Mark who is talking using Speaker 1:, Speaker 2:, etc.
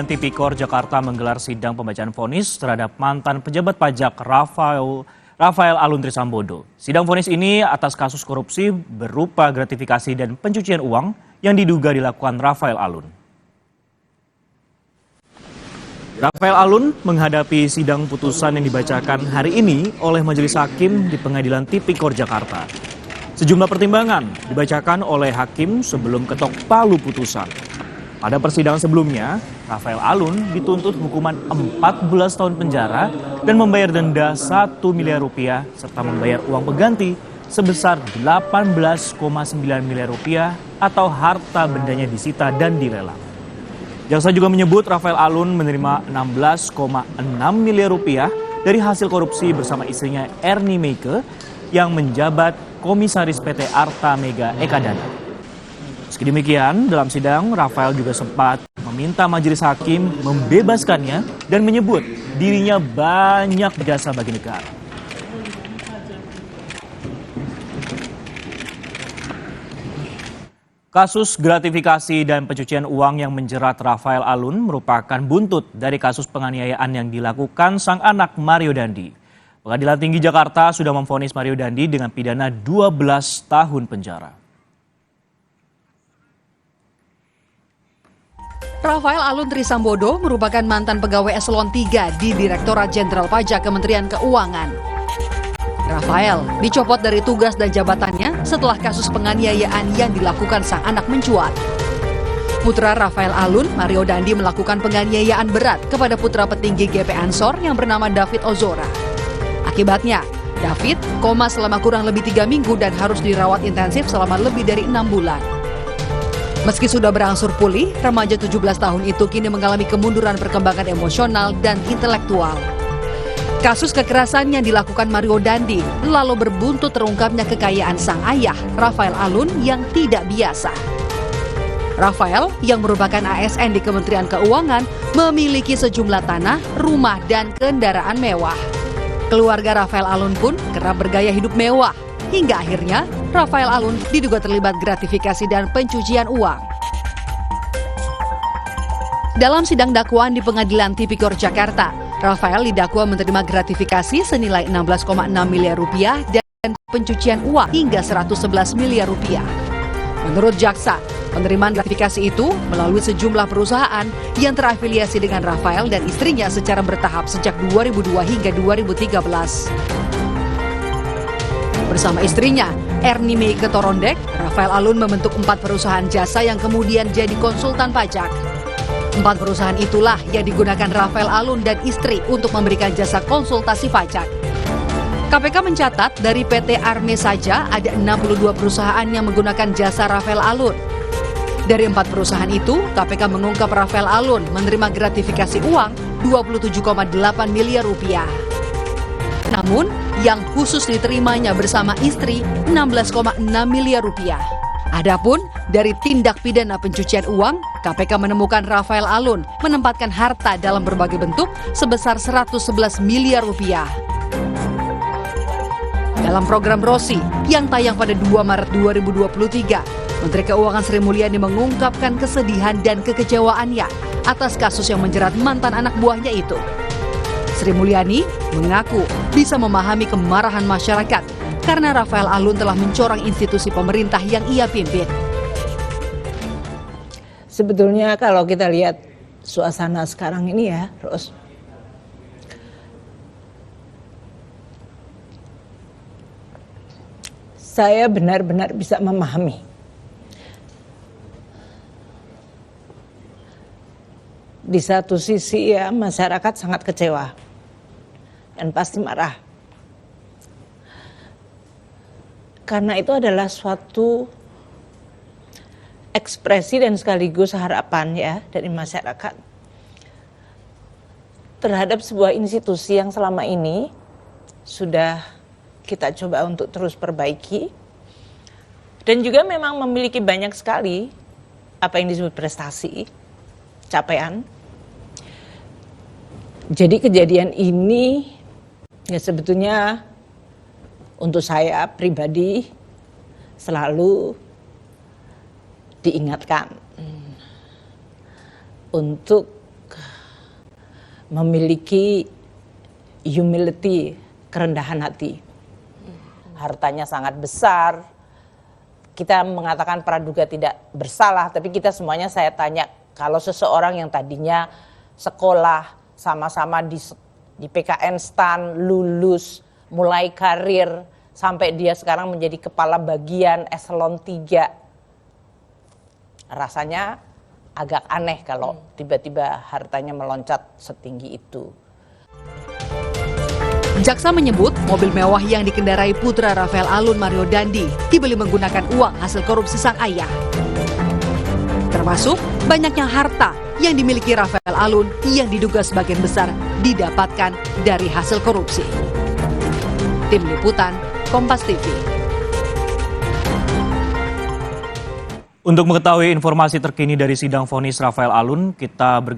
Speaker 1: Tipikor Jakarta menggelar sidang pembacaan vonis terhadap mantan pejabat pajak Rafael Alun Trisambodo. Sidang vonis ini atas kasus korupsi berupa gratifikasi dan pencucian uang yang diduga dilakukan Rafael Alun. Rafael Alun menghadapi sidang putusan yang dibacakan hari ini oleh Majelis Hakim di Pengadilan Tipikor Jakarta. Sejumlah pertimbangan dibacakan oleh hakim sebelum ketok palu putusan. Pada persidangan sebelumnya, Rafael Alun dituntut hukuman 14 tahun penjara dan membayar denda 1 miliar rupiah serta membayar uang pengganti sebesar 18,9 miliar rupiah atau harta bendanya disita dan dilelang. Jaksa juga menyebut Rafael Alun menerima 16,6 miliar rupiah dari hasil korupsi bersama istrinya Ernie Meike yang menjabat Komisaris PT Arta Mega Ekadana. Meski demikian, dalam sidang Rafael juga sempat meminta majelis hakim membebaskannya dan menyebut dirinya banyak jasa bagi negara. Kasus gratifikasi dan pencucian uang yang menjerat Rafael Alun merupakan buntut dari kasus penganiayaan yang dilakukan sang anak Mario Dandi. Pengadilan Tinggi Jakarta sudah memvonis Mario Dandi dengan pidana 12 tahun penjara.
Speaker 2: Rafael Alun Trisambodo merupakan mantan pegawai eselon 3 di Direktorat Jenderal Pajak Kementerian Keuangan. Rafael dicopot dari tugas dan jabatannya setelah kasus penganiayaan yang dilakukan sang anak mencuat. Putra Rafael Alun, Mario Dandi, melakukan penganiayaan berat kepada putra petinggi GP Ansor yang bernama David Ozora. Akibatnya, David koma selama kurang lebih 3 minggu dan harus dirawat intensif selama lebih dari 6 bulan. Meski sudah berangsur pulih, remaja 17 tahun itu kini mengalami kemunduran perkembangan emosional dan intelektual. Kasus kekerasan yang dilakukan Mario Dandi lalu berbuntut terungkapnya kekayaan sang ayah, Rafael Alun, yang tidak biasa. Rafael, yang merupakan ASN di Kementerian Keuangan, memiliki sejumlah tanah, rumah, dan kendaraan mewah. Keluarga Rafael Alun pun kerap bergaya hidup mewah. Hingga akhirnya, Rafael Alun diduga terlibat gratifikasi dan pencucian uang. Dalam sidang dakwaan di Pengadilan Tipikor Jakarta, Rafael didakwa menerima gratifikasi senilai 16,6 miliar rupiah dan pencucian uang hingga 111 miliar rupiah. Menurut jaksa, penerimaan gratifikasi itu melalui sejumlah perusahaan yang terafiliasi dengan Rafael dan istrinya secara bertahap sejak 2002 hingga 2013. Bersama istrinya, Ernie Meike Torondek, Rafael Alun membentuk 4 perusahaan jasa yang kemudian jadi konsultan pajak. 4 perusahaan itulah yang digunakan Rafael Alun dan istri untuk memberikan jasa konsultasi pajak. KPK mencatat dari PT Arme saja ada 62 perusahaan yang menggunakan jasa Rafael Alun. Dari 4 perusahaan itu, KPK mengungkap Rafael Alun menerima gratifikasi uang 27,8 miliar rupiah. Namun, yang khusus diterimanya bersama istri 16,6 miliar rupiah. Adapun dari tindak pidana pencucian uang, KPK menemukan Rafael Alun menempatkan harta dalam berbagai bentuk sebesar 111 miliar rupiah. Dalam program Rosi yang tayang pada 2 Maret 2023, Menteri Keuangan Sri Mulyani mengungkapkan kesedihan dan kekecewaannya atas kasus yang menjerat mantan anak buahnya itu. Sri Mulyani mengaku bisa memahami kemarahan masyarakat karena Rafael Alun telah mencoreng institusi pemerintah yang ia pimpin.
Speaker 3: Sebetulnya kalau kita lihat suasana sekarang ini ya, Ros, saya benar-benar bisa memahami. Di satu sisi ya masyarakat sangat kecewa dan pasti marah. Karena itu adalah suatu ekspresi dan sekaligus harapan ya dari masyarakat terhadap sebuah institusi yang selama ini sudah kita coba untuk terus perbaiki dan juga memang memiliki banyak sekali apa yang disebut prestasi, capaian. Jadi kejadian ini ya sebetulnya untuk saya pribadi selalu diingatkan untuk memiliki humility, kerendahan hati. Hartanya sangat besar. Kita mengatakan praduga tidak bersalah, tapi kita semuanya saya tanya, kalau seseorang yang tadinya sekolah sama-sama di PKN STAN, lulus, mulai karir, sampai dia sekarang menjadi kepala bagian eselon 3, rasanya agak aneh kalau tiba-tiba hartanya meloncat setinggi itu.
Speaker 2: Jaksa menyebut mobil mewah yang dikendarai putra Rafael Alun, Mario Dandi, dibeli menggunakan uang hasil korupsi sang ayah. Termasuk banyaknya harta yang dimiliki Rafael Alun yang diduga sebagian besar didapatkan dari hasil korupsi. Tim Liputan, Kompas TV.
Speaker 1: Untuk mengetahui informasi terkini dari sidang vonis Rafael Alun, kita bergabung